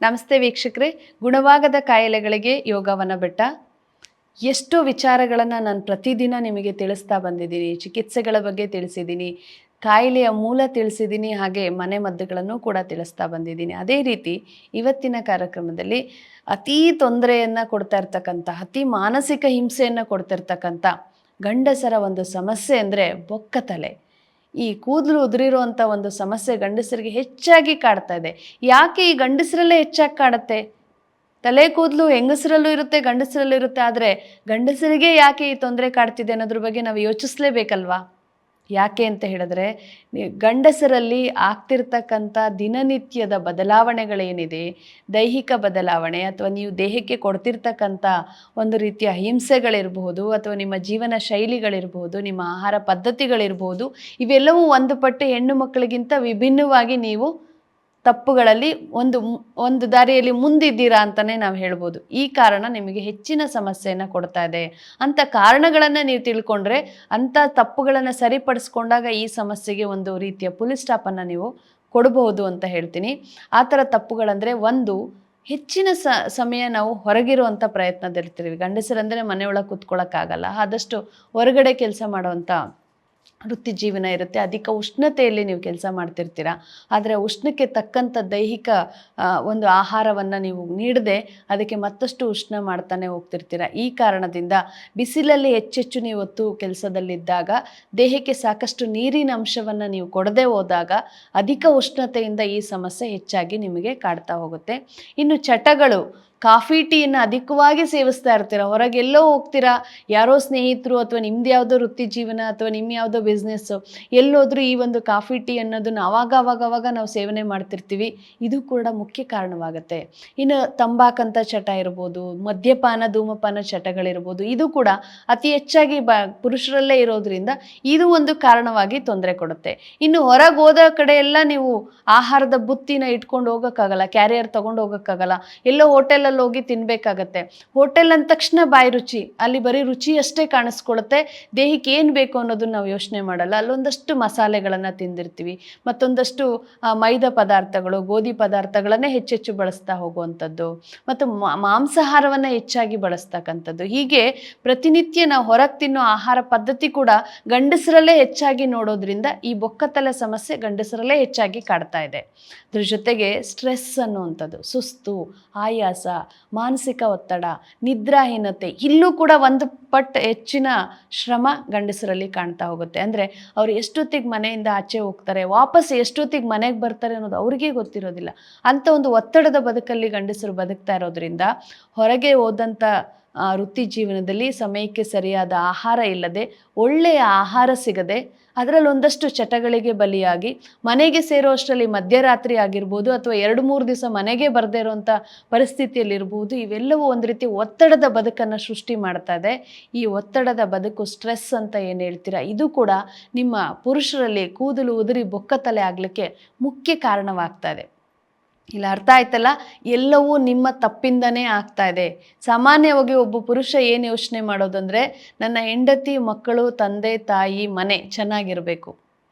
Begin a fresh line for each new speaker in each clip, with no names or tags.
ನಮಸ್ತೆ ವೀಕ್ಷಕರೇ, ಗುಣವಾಗದ ಕಾಯಿಲೆಗಳಿಗೆ ಯೋಗವನ ಬೆಟ್ಟ. ಎಷ್ಟೋ ವಿಚಾರಗಳನ್ನು ನಾನು ಪ್ರತಿದಿನ ನಿಮಗೆ ತಿಳಿಸ್ತಾ ಬಂದಿದ್ದೀನಿ. ಚಿಕಿತ್ಸೆಗಳ ಬಗ್ಗೆ ತಿಳಿಸಿದ್ದೀನಿ, ಕಾಯಿಲೆಯ ಮೂಲ ತಿಳಿಸಿದ್ದೀನಿ, ಹಾಗೆ ಮನೆಮದ್ದುಗಳನ್ನು ಕೂಡ ತಿಳಿಸ್ತಾ ಬಂದಿದ್ದೀನಿ. ಅದೇ ರೀತಿ ಇವತ್ತಿನ ಕಾರ್ಯಕ್ರಮದಲ್ಲಿ ಅತೀ ತೊಂದರೆಯನ್ನು ಕೊಡ್ತಾ ಇರ್ತಕ್ಕಂಥ, ಅತಿ ಮಾನಸಿಕ ಹಿಂಸೆಯನ್ನು ಕೊಡ್ತಿರ್ತಕ್ಕಂಥ ಗಂಡಸರ ಒಂದು ಸಮಸ್ಯೆ ಅಂದರೆ ಬೊಕ್ಕತಲೆ. ಈ ಕೂದಲು ಉದುರಿರುವಂಥ ಒಂದು ಸಮಸ್ಯೆ ಗಂಡಸರಿಗೆ ಹೆಚ್ಚಾಗಿ ಕಾಡ್ತಾ ಇದೆ. ಯಾಕೆ ಈ ಗಂಡಸರಲ್ಲೇ ಹೆಚ್ಚಾಗಿ ಕಾಡುತ್ತೆ? ತಲೆ ಕೂದಲು ಹೆಂಗಸರಲ್ಲೂ ಇರುತ್ತೆ, ಗಂಡಸರಲ್ಲೂ ಇರುತ್ತೆ. ಆದರೆ ಗಂಡಸರಿಗೆ ಯಾಕೆ ಈ ತೊಂದರೆ ಕಾಡ್ತಿದೆ ಅನ್ನೋದ್ರ ಬಗ್ಗೆ ನಾವು ಯೋಚಿಸಲೇಬೇಕಲ್ವಾ? ಯಾಕೆ ಅಂತ ಹೇಳಿದ್ರೆ, ಗಂಡಸರಲ್ಲಿ ಆಗ್ತಿರ್ತಕ್ಕಂಥ ದಿನನಿತ್ಯದ ಬದಲಾವಣೆಗಳೇನಿದೆ, ದೈಹಿಕ ಬದಲಾವಣೆ ಅಥವಾ ನೀವು ದೇಹಕ್ಕೆ ಕೊಡ್ತಿರ್ತಕ್ಕಂಥ ಒಂದು ರೀತಿಯ ಹಿಂಸೆಗಳಿರಬಹುದು, ಅಥವಾ ನಿಮ್ಮ ಜೀವನ ಶೈಲಿಗಳಿರ್ಬೋದು, ನಿಮ್ಮ ಆಹಾರ ಪದ್ಧತಿಗಳಿರ್ಬೋದು, ಇವೆಲ್ಲವೂ ಒಂದು ಪಟ್ಟು ಹೆಣ್ಣು ಮಕ್ಕಳಿಗಿಂತ ವಿಭಿನ್ನವಾಗಿ ನೀವು ತಪ್ಪುಗಳಲ್ಲಿ ಒಂದು ದಾರಿಯಲ್ಲಿ ಮುಂದಿದ್ದೀರಾ ಅಂತಲೇ ನಾವು ಹೇಳ್ಬೋದು. ಈ ಕಾರಣ ನಿಮಗೆ ಹೆಚ್ಚಿನ ಸಮಸ್ಯೆಯನ್ನು ಕೊಡ್ತಾ ಇದೆ. ಅಂಥ ಕಾರಣಗಳನ್ನು ನೀವು ತಿಳ್ಕೊಂಡ್ರೆ, ಅಂಥ ತಪ್ಪುಗಳನ್ನು ಸರಿಪಡಿಸ್ಕೊಂಡಾಗ ಈ ಸಮಸ್ಯೆಗೆ ಒಂದು ರೀತಿಯ ಪುಲಿ ಸ್ಟಾಪನ್ನು ನೀವು ಕೊಡಬಹುದು ಅಂತ ಹೇಳ್ತೀನಿ. ಆ ಥರ ತಪ್ಪುಗಳಂದರೆ, ಒಂದು, ಹೆಚ್ಚಿನ ಸಮಯ ನಾವು ಹೊರಗಿರುವಂಥ ಪ್ರಯತ್ನದಲ್ಲಿರ್ತೀವಿ. ಗಂಡಸರಂದರೆ ಮನೆಯೊಳಗೆ ಕೂತ್ಕೊಳ್ಳೋಕ್ಕಾಗಲ್ಲ, ಆದಷ್ಟು ಹೊರಗಡೆ ಕೆಲಸ ಮಾಡುವಂಥ ವೃತ್ತಿ ಜೀವನ ಇರುತ್ತೆ. ಅಧಿಕ ಉಷ್ಣತೆಯಲ್ಲಿ ನೀವು ಕೆಲಸ ಮಾಡ್ತಿರ್ತೀರ. ಆದರೆ ಉಷ್ಣಕ್ಕೆ ತಕ್ಕಂಥ ದೈಹಿಕ ಒಂದು ಆಹಾರವನ್ನು ನೀವು ನೀಡದೆ ಅದಕ್ಕೆ ಮತ್ತಷ್ಟು ಉಷ್ಣ ಮಾಡ್ತಾನೆ ಹೋಗ್ತಿರ್ತೀರ. ಈ ಕಾರಣದಿಂದ ಬಿಸಿಲಲ್ಲಿ ಹೆಚ್ಚೆಚ್ಚು ನೀವು ಹೊತ್ತು ಕೆಲಸದಲ್ಲಿದ್ದಾಗ, ದೇಹಕ್ಕೆ ಸಾಕಷ್ಟು ನೀರಿನ ಅಂಶವನ್ನು ನೀವು ಕೊಡದೆ ಹೋದಾಗ ಅಧಿಕ ಉಷ್ಣತೆಯಿಂದ ಈ ಸಮಸ್ಯೆ ಹೆಚ್ಚಾಗಿ ನಿಮಗೆ ಕಾಡ್ತಾ ಹೋಗುತ್ತೆ. ಇನ್ನು ಚಟಗಳು, ಕಾಫಿ ಟೀಯನ್ನು ಅಧಿಕವಾಗಿ ಸೇವಿಸ್ತಾ ಇರ್ತೀರ. ಹೊರಗೆಲ್ಲೋ ಹೋಗ್ತೀರಾ, ಯಾರೋ ಸ್ನೇಹಿತರು ಅಥವಾ ನಿಮ್ದು ಯಾವುದೋ ವೃತ್ತಿ ಜೀವನ ಅಥವಾ ನಿಮ್ಮ ಯಾವುದೋ ಬಿಸ್ನೆಸ್ಸು, ಎಲ್ಲೋದ್ರೂ ಈ ಒಂದು ಕಾಫಿ ಟೀ ಅನ್ನೋದನ್ನು ಅವಾಗ ನಾವು ಸೇವನೆ ಮಾಡ್ತಿರ್ತೀವಿ. ಇದು ಕೂಡ ಮುಖ್ಯ ಕಾರಣವಾಗುತ್ತೆ. ಇನ್ನು ತಂಬಾಕಂತ ಚಟ ಇರ್ಬೋದು, ಮದ್ಯಪಾನ ಧೂಮಪಾನ ಚಟಗಳಿರ್ಬೋದು, ಇದು ಕೂಡ ಅತಿ ಹೆಚ್ಚಾಗಿ ಪುರುಷರಲ್ಲೇ ಇರೋದ್ರಿಂದ ಇದು ಒಂದು ಕಾರಣವಾಗಿ ತೊಂದರೆ ಕೊಡುತ್ತೆ. ಇನ್ನು ಹೊರಗೆ ಹೋದ ಕಡೆ ಎಲ್ಲ ನೀವು ಆಹಾರದ ಬುತ್ತಿನ ಇಟ್ಕೊಂಡು ಹೋಗೋಕ್ಕಾಗಲ್ಲ, ಕ್ಯಾರಿಯರ್ ತೊಗೊಂಡು ಹೋಗೋಕ್ಕಾಗಲ್ಲ, ಎಲ್ಲೋ ಹೋಟೆಲಲ್ಲಿ ಹೋಗಿ ತಿನ್ಬೇಕಾಗತ್ತೆ. ಹೋಟೆಲ್ ಅಂದ ತಕ್ಷಣ ಬಾಯಿ ರುಚಿ, ಅಲ್ಲಿ ಬರೀ ರುಚಿ ಅಷ್ಟೇ ಕಾಣಿಸ್ಕೊಳುತ್ತೆ, ದೇಹಕ್ಕೆ ಏನು ಬೇಕು ಅನ್ನೋದನ್ನ ನಾವು ಯೋಚನೆ ಮಾಡಲ್ಲ. ಅಲ್ಲೊಂದಷ್ಟು ಮಸಾಲೆಗಳನ್ನು ತಿಂದಿರ್ತೀವಿ, ಮತ್ತೊಂದಷ್ಟು ಮೈದಾ ಪದಾರ್ಥಗಳು, ಗೋಧಿ ಪದಾರ್ಥಗಳನ್ನೇ ಹೆಚ್ಚೆಚ್ಚು ಬಳಸ್ತಾ ಹೋಗುವಂಥದ್ದು, ಮತ್ತು ಮಾಂಸಾಹಾರವನ್ನು ಹೆಚ್ಚಾಗಿ ಬಳಸ್ತಕ್ಕಂಥದ್ದು. ಹೀಗೆ ಪ್ರತಿನಿತ್ಯ ನಾವು ಹೊರಗೆ ತಿನ್ನೋ ಆಹಾರ ಪದ್ಧತಿ ಕೂಡ ಗಂಡಸರಲ್ಲೇ ಹೆಚ್ಚಾಗಿ ನೋಡೋದ್ರಿಂದ ಈ ಬೊಕ್ಕತಲೆ ಸಮಸ್ಯೆ ಗಂಡಸರಲ್ಲೇ ಹೆಚ್ಚಾಗಿ ಕಾಡ್ತಾ ಇದೆ. ಅದ್ರ ಜೊತೆಗೆ ಸ್ಟ್ರೆಸ್ ಅನ್ನುವಂಥದ್ದು, ಸುಸ್ತು, ಆಯಾಸ, ಮಾನಸಿಕ ಒತ್ತಡ, ನಿದ್ರಾಹೀನತೆ, ಇಲ್ಲೂ ಕೂಡ ಒಂದು ಪಟ್ಟು ಹೆಚ್ಚಿನ ಶ್ರಮ ಗಂಡಸರಲ್ಲಿ ಕಾಣ್ತಾ ಹೋಗುತ್ತೆ. ಅಂದರೆ ಅವರು ಎಷ್ಟೊತ್ತಿಗೆ ಮನೆಯಿಂದ ಆಚೆ ಹೋಗ್ತಾರೆ, ವಾಪಸ್ ಎಷ್ಟೊತ್ತಿಗೆ ಮನೆಗೆ ಬರ್ತಾರೆ ಅನ್ನೋದು ಅವ್ರಿಗೇ ಗೊತ್ತಿರೋದಿಲ್ಲ. ಅಂಥ ಒಂದು ಒತ್ತಡದ ಬದುಕಲ್ಲಿ ಗಂಡಸರು ಬದುಕ್ತಾ ಇರೋದ್ರಿಂದ ಹೊರಗೆ ಹೋದಂಥ ವೃತ್ತಿ ಜೀವನದಲ್ಲಿ ಸಮಯಕ್ಕೆ ಸರಿಯಾದ ಆಹಾರ ಇಲ್ಲದೆ, ಒಳ್ಳೆಯ ಆಹಾರ ಸಿಗದೆ, ಅದರಲ್ಲಿ ಒಂದಷ್ಟು ಚಟಗಳಿಗೆ ಬಲಿಯಾಗಿ ಮನೆಗೆ ಸೇರೋ ಅಷ್ಟರಲ್ಲಿ ಮಧ್ಯರಾತ್ರಿ ಆಗಿರ್ಬೋದು, ಅಥವಾ 2-3 ದಿವಸ ಮನೆಗೆ ಬರದೇ ಇರೋವಂಥ ಪರಿಸ್ಥಿತಿಯಲ್ಲಿರ್ಬೋದು. ಇವೆಲ್ಲವೂ ಒಂದು ರೀತಿ ಒತ್ತಡದ ಬದುಕನ್ನು ಸೃಷ್ಟಿ ಮಾಡ್ತಾ ಇದೆ. ಈ ಒತ್ತಡದ ಬದುಕು, ಸ್ಟ್ರೆಸ್ ಅಂತ ಏನು ಹೇಳ್ತೀರಾ, ಇದು ಕೂಡ ನಿಮ್ಮ ಪುರುಷರಲ್ಲಿ ಕೂದಲು ಉದುರಿ ಬೊಕ್ಕತಲೆ ಆಗಲಿಕ್ಕೆ ಮುಖ್ಯ ಕಾರಣವಾಗ್ತಾ ಇದೆ. ಇಲ್ಲ, ಅರ್ಥ ಆಯ್ತಲ್ಲ? ಎಲ್ಲವೂ ನಿಮ್ಮ ತಪ್ಪಿಂದನೇ ಆಗ್ತಾ ಇದೆ. ಸಾಮಾನ್ಯವಾಗಿ ಒಬ್ಬ ಪುರುಷ ಏನು ಯೋಚನೆ ಮಾಡೋದಂದರೆ, ನನ್ನ ಹೆಂಡತಿ, ಮಕ್ಕಳು, ತಂದೆ ತಾಯಿ, ಮನೆ ಚೆನ್ನಾಗಿರಬೇಕು,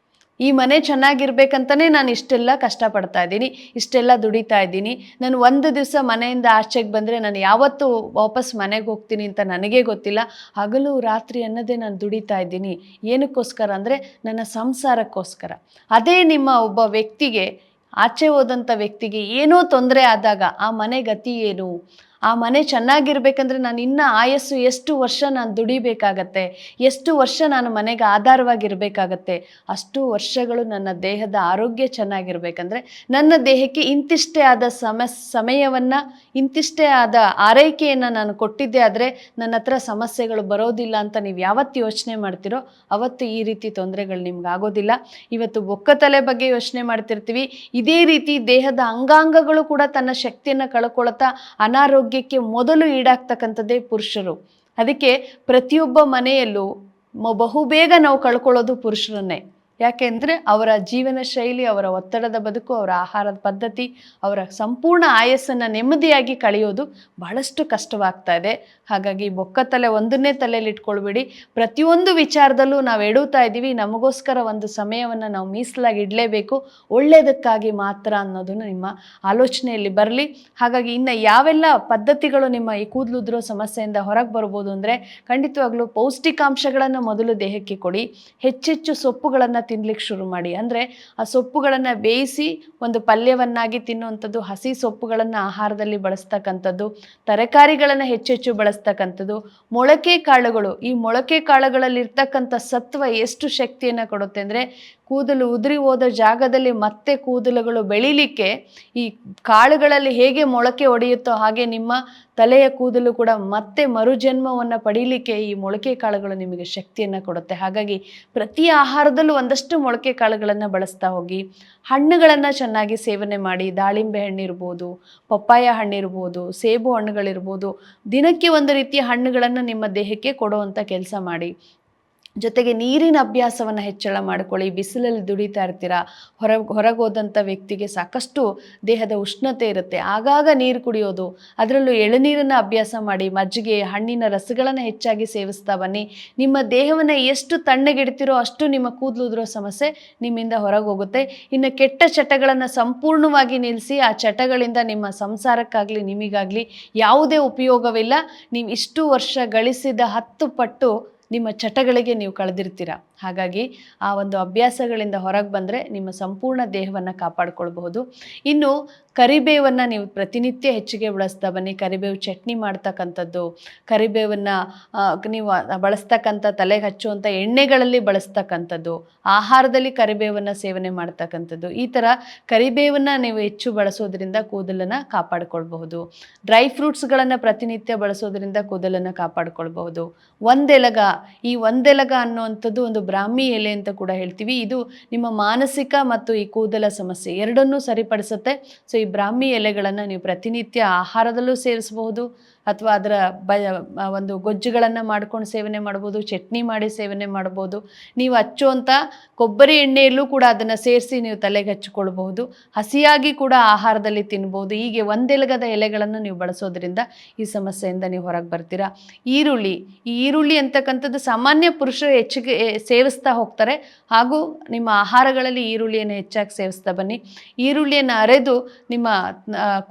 ಈ ಮನೆ ಚೆನ್ನಾಗಿರ್ಬೇಕಂತಲೇ ನಾನು ಇಷ್ಟೆಲ್ಲ ಕಷ್ಟಪಡ್ತಾ ಇದ್ದೀನಿ, ಇಷ್ಟೆಲ್ಲ ದುಡಿತಾ ಇದ್ದೀನಿ. ನಾನು ಒಂದು ದಿವಸ ಮನೆಯಿಂದ ಆಚೆಗೆ ಬಂದರೆ ನಾನು ಯಾವತ್ತೂ ವಾಪಸ್ ಮನೆಗೆ ಹೋಗ್ತೀನಿ ಅಂತ ನನಗೇ ಗೊತ್ತಿಲ್ಲ. ಹಗಲು ರಾತ್ರಿ ಅನ್ನೋದೇ ನಾನು ದುಡಿತಾ ಇದ್ದೀನಿ. ಏನಕ್ಕೋಸ್ಕರ ಅಂದರೆ ನನ್ನ ಸಂಸಾರಕ್ಕೋಸ್ಕರ. ಅದೇ ನಿಮ್ಮ ಒಬ್ಬ ವ್ಯಕ್ತಿಗೆ, ಆಚೆ ಹೋದಂಥ ವ್ಯಕ್ತಿಗೆ ಏನೋ ತೊಂದರೆ ಆದಾಗ ಆ ಮನೆ ಗತಿ ಏನು? ಆ ಮನೆ ಚೆನ್ನಾಗಿರ್ಬೇಕಂದ್ರೆ ನಾನು ಇನ್ನೂ ಆಯಸ್ಸು ಎಷ್ಟು ವರ್ಷ ನಾನು ದುಡಿಬೇಕಾಗತ್ತೆ, ಎಷ್ಟು ವರ್ಷ ನಾನು ಮನೆಗೆ ಆಧಾರವಾಗಿರಬೇಕಾಗತ್ತೆ, ಅಷ್ಟು ವರ್ಷಗಳು ನನ್ನ ದೇಹದ ಆರೋಗ್ಯ ಚೆನ್ನಾಗಿರ್ಬೇಕಂದ್ರೆ ನನ್ನ ದೇಹಕ್ಕೆ ಇಂತಿಷ್ಟೇ ಆದ ಸಮಯವನ್ನು, ಇಂತಿಷ್ಟೇ ಆದ ಆರೈಕೆಯನ್ನು ನಾನು ಕೊಟ್ಟಿದ್ದೆ ಆದರೆ ನನ್ನ ಹತ್ರ ಸಮಸ್ಯೆಗಳು ಬರೋದಿಲ್ಲ ಅಂತ ನೀವು ಯಾವತ್ತು ಯೋಚನೆ ಮಾಡ್ತೀರೋ ಅವತ್ತು ಈ ರೀತಿ ತೊಂದರೆಗಳು ನಿಮ್ಗೆ ಆಗೋದಿಲ್ಲ. ಇವತ್ತು ಬೊಕ್ಕತಲೆ ಬಗ್ಗೆ ಯೋಚನೆ ಮಾಡ್ತಿರ್ತೀವಿ, ಇದೇ ರೀತಿ ದೇಹದ ಅಂಗಾಂಗಗಳು ಕೂಡ ತನ್ನ ಶಕ್ತಿಯನ್ನು ಕಳ್ಕೊಳ್ತಾ ಅನಾರೋಗ್ಯಕ್ಕೆ ಮೊದಲು ಈಡಾಗ್ತಕ್ಕಂಥದ್ದೇ ಪುರುಷರು. ಅದಕ್ಕೆ ಪ್ರತಿಯೊಬ್ಬ ಮನೆಯಲ್ಲೂ ಬಹುಬೇಗ ನಾವು ಕಳ್ಕೊಳ್ಳೋದು ಪುರುಷರನ್ನೇ. ಯಾಕೆಂದರೆ ಅವರ ಜೀವನ ಶೈಲಿ, ಅವರ ಒತ್ತಡದ ಬದುಕು, ಅವರ ಆಹಾರದ ಪದ್ಧತಿ, ಅವರ ಸಂಪೂರ್ಣ ಆಯಸ್ಸನ್ನು ನೆಮ್ಮದಿಯಾಗಿ ಕಳೆಯೋದು ಬಹಳಷ್ಟು ಕಷ್ಟವಾಗ್ತಾ ಇದೆ. ಹಾಗಾಗಿ ಬೊಕ್ಕ ತಲೆ ಒಂದನ್ನೇ ತಲೆಯಲ್ಲಿ ಇಟ್ಕೊಳ್ಬೇಡಿ. ಪ್ರತಿಯೊಂದು ವಿಚಾರದಲ್ಲೂ ನಾವು ಎಡುತ್ತಾ ಇದ್ದೀವಿ, ನಮಗೋಸ್ಕರ ಒಂದು ಸಮಯವನ್ನು ನಾವು ಮೀಸಲಾಗಿ ಇಡಲೇಬೇಕು, ಒಳ್ಳೆಯದಕ್ಕಾಗಿ ಮಾತ್ರ ಅನ್ನೋದನ್ನು ನಿಮ್ಮ ಆಲೋಚನೆಯಲ್ಲಿ ಬರಲಿ. ಹಾಗಾಗಿ ಇನ್ನು ಯಾವೆಲ್ಲ ಪದ್ಧತಿಗಳು ನಿಮ್ಮ ಈ ಕೂದಲು ಉದುರೋ ಸಮಸ್ಯೆಯಿಂದ ಹೊರಗೆ ಬರ್ಬೋದು ಅಂದರೆ, ಖಂಡಿತವಾಗ್ಲೂ ಪೌಷ್ಟಿಕಾಂಶಗಳನ್ನು ಮೊದಲು ದೇಹಕ್ಕೆ ಕೊಡಿ. ಹೆಚ್ಚೆಚ್ಚು ಸೊಪ್ಪುಗಳನ್ನು ತಿನ್ಲಿಕ್ಕೆ ಶುರು ಮಾಡಿ. ಅಂದರೆ ಆ ಸೊಪ್ಪುಗಳನ್ನು ಬೇಯಿಸಿ ಒಂದು ಪಲ್ಯವನ್ನಾಗಿ ತಿನ್ನುವಂಥದ್ದು, ಹಸಿ ಸೊಪ್ಪುಗಳನ್ನು ಆಹಾರದಲ್ಲಿ ಬಳಸ್ತಕ್ಕಂಥದ್ದು, ತರಕಾರಿಗಳನ್ನು ಹೆಚ್ಚೆಚ್ಚು ಬಳಸ್ತಕ್ಕಂಥದ್ದು, ಮೊಳಕೆ ಕಾಳುಗಳು. ಈ ಮೊಳಕೆ ಕಾಳುಗಳಲ್ಲಿರ್ತಕ್ಕಂಥ ಸತ್ವ ಎಷ್ಟು ಶಕ್ತಿಯನ್ನು ಕೊಡುತ್ತೆ ಅಂದರೆ, ಕೂದಲು ಉದುರಿ ಹೋದ ಜಾಗದಲ್ಲಿ ಮತ್ತೆ ಕೂದಲುಗಳು ಬೆಳೀಲಿಕ್ಕೆ ಈ ಕಾಳುಗಳಲ್ಲಿ ಹೇಗೆ ಮೊಳಕೆ ಒಡೆಯುತ್ತೋ ಹಾಗೆ ನಿಮ್ಮ ತಲೆಯ ಕೂದಲು ಕೂಡ ಮತ್ತೆ ಮರುಜನ್ಮವನ್ನು ಪಡೀಲಿಕ್ಕೆ ಈ ಮೊಳಕೆ ಕಾಳುಗಳು ನಿಮಗೆ ಶಕ್ತಿಯನ್ನು ಕೊಡುತ್ತೆ. ಹಾಗಾಗಿ ಪ್ರತಿ ಆಹಾರದಲ್ಲೂ ಒಂದಷ್ಟು ಮೊಳಕೆ ಕಾಳುಗಳನ್ನು ಬಳಸ್ತಾ ಹೋಗಿ. ಹಣ್ಣುಗಳನ್ನು ಚೆನ್ನಾಗಿ ಸೇವನೆ ಮಾಡಿ. ದಾಳಿಂಬೆ ಹಣ್ಣಿರ್ಬೋದು, ಪಪ್ಪಾಯ ಹಣ್ಣಿರ್ಬೋದು, ಸೇಬು ಹಣ್ಣುಗಳಿರ್ಬೋದು. ದಿನಕ್ಕೆ ಒಂದು ರೀತಿಯ ಹಣ್ಣುಗಳನ್ನು ನಿಮ್ಮ ದೇಹಕ್ಕೆ ಕೊಡುವಂಥ ಕೆಲಸ ಮಾಡಿ. ಜೊತೆಗೆ ನೀರಿನ ಅಭ್ಯಾಸವನ್ನು ಹೆಚ್ಚಳ ಮಾಡಿಕೊಳ್ಳಿ. ಬಿಸಿಲಲ್ಲಿ ದುಡಿತಾ ಇರ್ತೀರ, ಹೊರಗೆ ಹೋದಂಥ ವ್ಯಕ್ತಿಗೆ ಸಾಕಷ್ಟು ದೇಹದ ಉಷ್ಣತೆ ಇರುತ್ತೆ, ಆಗಾಗ ನೀರು ಕುಡಿಯೋದು, ಅದರಲ್ಲೂ ಎಳನೀರನ್ನು ಅಭ್ಯಾಸ ಮಾಡಿ. ಮಜ್ಜಿಗೆ, ಹಣ್ಣಿನ ರಸಗಳನ್ನು ಹೆಚ್ಚಾಗಿ ಸೇವಿಸ್ತಾ ಬನ್ನಿ. ನಿಮ್ಮ ದೇಹವನ್ನು ಎಷ್ಟು ತಣ್ಣಗಿಡ್ತಿರೋ ಅಷ್ಟು ನಿಮ್ಮ ಕೂದಲು ಉದುರೋ ಸಮಸ್ಯೆ ನಿಮ್ಮಿಂದ ಹೊರಗೆ ಹೋಗುತ್ತೆ. ಇನ್ನು ಕೆಟ್ಟ ಚಟಗಳನ್ನು ಸಂಪೂರ್ಣವಾಗಿ ನಿಲ್ಲಿಸಿ. ಆ ಚಟಗಳಿಂದ ನಿಮ್ಮ ಸಂಸಾರಕ್ಕಾಗಲಿ ನಿಮಗಾಗಲಿ ಯಾವುದೇ ಉಪಯೋಗವಿಲ್ಲ. ನೀವು ಇಷ್ಟು ವರ್ಷ ಗಳಿಸಿದ 10 ಪಟ್ಟು ನಿಮ್ಮ ಚಟಗಳಿಗೆ ನೀವು ಕಳೆದಿರ್ತೀರ. ಹಾಗಾಗಿ ಆ ಒಂದು ಅಭ್ಯಾಸಗಳಿಂದ ಹೊರಗೆ ಬಂದರೆ ನಿಮ್ಮ ಸಂಪೂರ್ಣ ದೇಹವನ್ನು ಕಾಪಾಡಿಕೊಳ್ಬಹುದು. ಇನ್ನು ಕರಿಬೇವನ್ನು ನೀವು ಪ್ರತಿನಿತ್ಯ ಹೆಚ್ಚಿಗೆ ಬಳಸ್ತಾ ಬನ್ನಿ. ಕರಿಬೇವು ಚಟ್ನಿ ಮಾಡ್ತಕ್ಕಂಥದ್ದು, ಕರಿಬೇವನ್ನು ನೀವು ಬಳಸ್ತಕ್ಕಂಥ ತಲೆಗೆ ಹಚ್ಚುವಂಥ ಎಣ್ಣೆಗಳಲ್ಲಿ ಬಳಸ್ತಕ್ಕಂಥದ್ದು, ಆಹಾರದಲ್ಲಿ ಕರಿಬೇವನ್ನು ಸೇವನೆ ಮಾಡ್ತಕ್ಕಂಥದ್ದು, ಈ ಥರ ಕರಿಬೇವನ್ನು ನೀವು ಹೆಚ್ಚು ಬಳಸೋದ್ರಿಂದ ಕೂದಲನ್ನು ಕಾಪಾಡಿಕೊಳ್ಬಹುದು. ಡ್ರೈ ಫ್ರೂಟ್ಸ್ಗಳನ್ನು ಪ್ರತಿನಿತ್ಯ ಬಳಸೋದ್ರಿಂದ ಕೂದಲನ್ನು ಕಾಪಾಡಿಕೊಳ್ಬಹುದು. ಒಂದೆಲಗ, ಈ ಒಂದೆಲಗ ಅನ್ನುವಂಥದ್ದು ಒಂದು ಬ್ರಾಹ್ಮಿ ಎಲೆ ಅಂತ ಕೂಡ ಹೇಳ್ತೀವಿ. ಇದು ನಿಮ್ಮ ಮಾನಸಿಕ ಮತ್ತು ಈ ಕೂದಲ ಸಮಸ್ಯೆ ಎರಡನ್ನೂ ಸರಿಪಡಿಸುತ್ತೆ. ಸೊ ಈ ಬ್ರಾಹ್ಮಿ ಎಲೆಗಳನ್ನು ನೀವು ಪ್ರತಿನಿತ್ಯ ಆಹಾರದಲ್ಲೂ ಸೇವಿಸಬಹುದು, ಅಥವಾ ಅದರ ಒಂದು ಗೊಜ್ಜುಗಳನ್ನು ಮಾಡ್ಕೊಂಡು ಸೇವನೆ ಮಾಡ್ಬೋದು, ಚಟ್ನಿ ಮಾಡಿ ಸೇವನೆ ಮಾಡ್ಬೋದು. ನೀವು ಹಚ್ಚುವಂಥ ಕೊಬ್ಬರಿ ಎಣ್ಣೆಯಲ್ಲೂ ಕೂಡ ಅದನ್ನು ಸೇರಿಸಿ ನೀವು ತಲೆಗೆ ಹಚ್ಚಿಕೊಳ್ಬಹುದು. ಹಸಿಯಾಗಿ ಕೂಡ ಆಹಾರದಲ್ಲಿ ತಿನ್ಬೋದು. ಹೀಗೆ ಒಂದೆಲಗದ ಎಲೆಗಳನ್ನು ನೀವು ಬಳಸೋದ್ರಿಂದ ಈ ಸಮಸ್ಯೆಯಿಂದ ನೀವು ಹೊರಗೆ ಬರ್ತೀರಾ. ಈರುಳ್ಳಿ, ಈ ಈರುಳ್ಳಿ ಅಂತಕ್ಕಂಥದ್ದು ಸಾಮಾನ್ಯ ಪುರುಷರು ಹೆಚ್ಚಿಗೆ ಸೇವಿಸ್ತಾ ಹೋಗ್ತಾರೆ. ಹಾಗೂ ನಿಮ್ಮ ಆಹಾರಗಳಲ್ಲಿ ಈರುಳ್ಳಿಯನ್ನು ಹೆಚ್ಚಾಗಿ ಸೇವಿಸ್ತಾ ಬನ್ನಿ. ಈರುಳ್ಳಿಯನ್ನು ಅರೆದು ನಿಮ್ಮ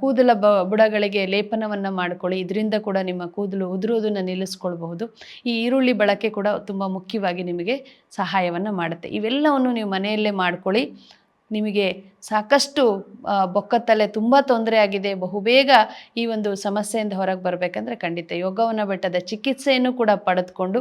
ಕೂದಲ ಬುಡಗಳಿಗೆ ಲೇಪನವನ್ನು ಮಾಡ್ಕೊಳ್ಳಿ. ಇದರಿಂದ ಕೂಡ ನಿಮ್ಮ ಕೂದಲು ಉದುರೋದನ್ನು ನಿಲ್ಲಿಸ್ಕೊಳ್ಬಹುದು. ಈ ಈರುಳ್ಳಿ ಬಳಕೆ ಕೂಡ ತುಂಬ ಮುಖ್ಯವಾಗಿ ನಿಮಗೆ ಸಹಾಯವನ್ನು ಮಾಡುತ್ತೆ. ಇವೆಲ್ಲವನ್ನು ನೀವು ಮನೆಯಲ್ಲೇ ಮಾಡ್ಕೊಳ್ಳಿ. ನಿಮಗೆ ಸಾಕಷ್ಟು ಬೊಕ್ಕತಲೆ ತುಂಬ ತೊಂದರೆ ಆಗಿದೆ, ಬಹುಬೇಗ ಈ ಒಂದು ಸಮಸ್ಯೆಯಿಂದ ಹೊರಗೆ ಬರಬೇಕಂದ್ರೆ ಖಂಡಿತ ಯೋಗವನ ಬೆಟ್ಟದ ಚಿಕಿತ್ಸೆಯನ್ನು ಕೂಡ ಪಡೆದುಕೊಂಡು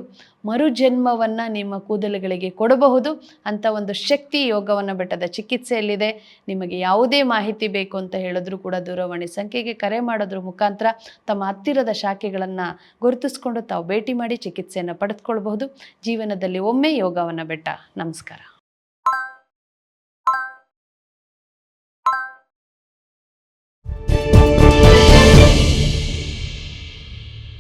ಮರುಜನ್ಮವನ್ನು ನಿಮ್ಮ ಕೂದಲುಗಳಿಗೆ ಕೊಡಬಹುದು ಅಂತ ಒಂದು ಶಕ್ತಿ ಯೋಗವನ ಬೆಟ್ಟದ ಚಿಕಿತ್ಸೆಯಲ್ಲಿದೆ. ನಿಮಗೆ ಯಾವುದೇ ಮಾಹಿತಿ ಬೇಕು ಅಂತ ಹೇಳಿದ್ರು ಕೂಡ ದೂರವಾಣಿ ಸಂಖ್ಯೆಗೆ ಕರೆ ಮಾಡೋದ್ರ ಮುಖಾಂತರ ತಮ್ಮ ಹತ್ತಿರದ ಶಾಖೆಗಳನ್ನು ಗುರುತಿಸ್ಕೊಂಡು ತಾವು ಭೇಟಿ ಮಾಡಿ ಚಿಕಿತ್ಸೆಯನ್ನು ಪಡೆದುಕೊಳ್ಬಹುದು. ಜೀವನದಲ್ಲಿ ಒಮ್ಮೆ ಯೋಗವನ ಬೆಟ್ಟ. ನಮಸ್ಕಾರ.